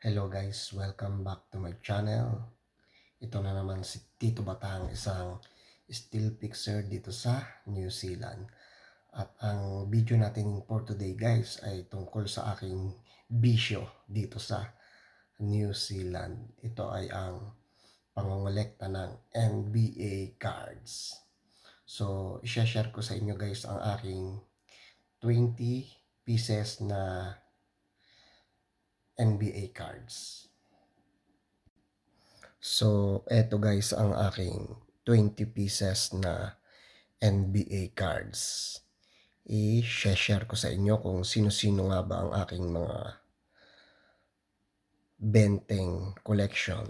Hello guys, welcome back to my channel. Ito na naman si Tito Batang, isang still fixer dito sa New Zealand. At ang video natin for today guys ay tungkol sa aking bisyo dito sa New Zealand. Ito ay ang pangongolekta ng NBA cards. So, i-share ko sa inyo guys ang aking 20 pieces na NBA cards. So, eto guys ang aking 20 pieces na NBA cards. I-share ko sa inyo kung sino-sino nga ba ang aking mga benteng collection.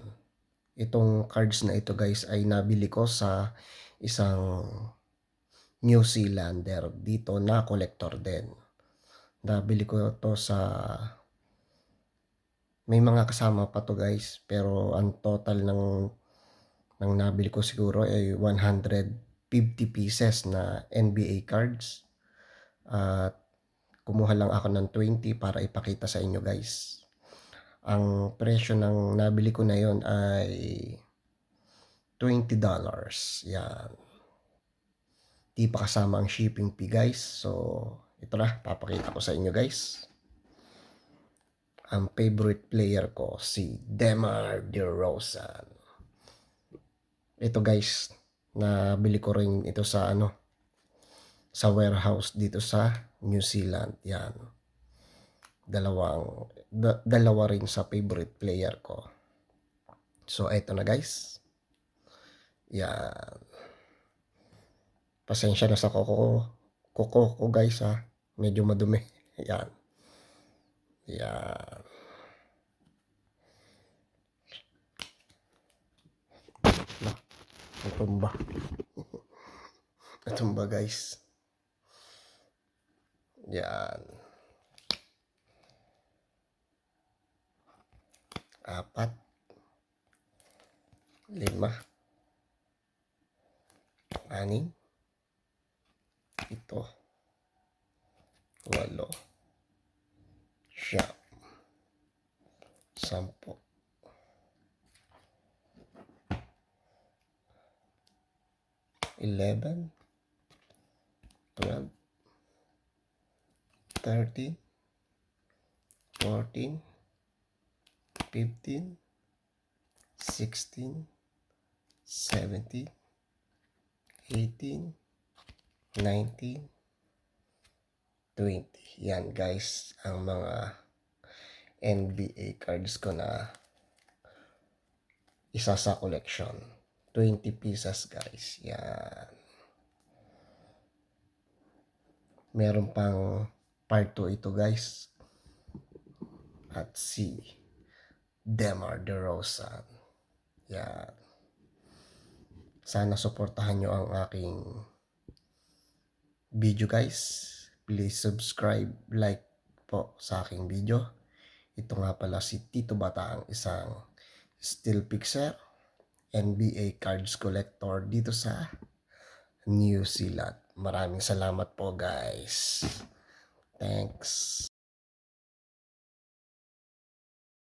Itong cards na ito guys ay nabili ko sa isang New Zealander dito na collector din. Nabili ko to sa may mga kasama pa to guys, pero ang total ng nabili ko siguro ay 150 pieces na NBA cards. At kumuha lang ako ng 20 para ipakita sa inyo guys. Ang presyo ng nabili ko na yon ay $20. Yan. Di pa kasama ang shipping fee guys. So, ito na. Papakita ko sa inyo guys. Ang favorite player ko, si DeMar DeRozan. Ito guys, nabili ko rin ito sa sa warehouse dito sa New Zealand. Yan. Dalawa rin sa favorite player ko. So, eto na guys. Yan. Pasensya na sa kuko ko guys ha. Medyo madumi. Yan. Yan. Natumba. Natumba guys. Yan. 4, 5, 6, 7, 8, 9, 10, 11, 12, 13, 14, 15, 16, 17, 18, 19, 20. Yan guys, ang mga NBA cards ko na isa sa collection. 20 pieces guys. Yan. Meron pang part 2 ito guys. At si DeMar DeRozan. Yan. Sana suportahan nyo ang aking video guys. Please subscribe, like po sa aking video. Ito nga pala si Tito Batang, isang still fixer, NBA cards collector dito sa New Zealand. Maraming salamat po guys. Thanks.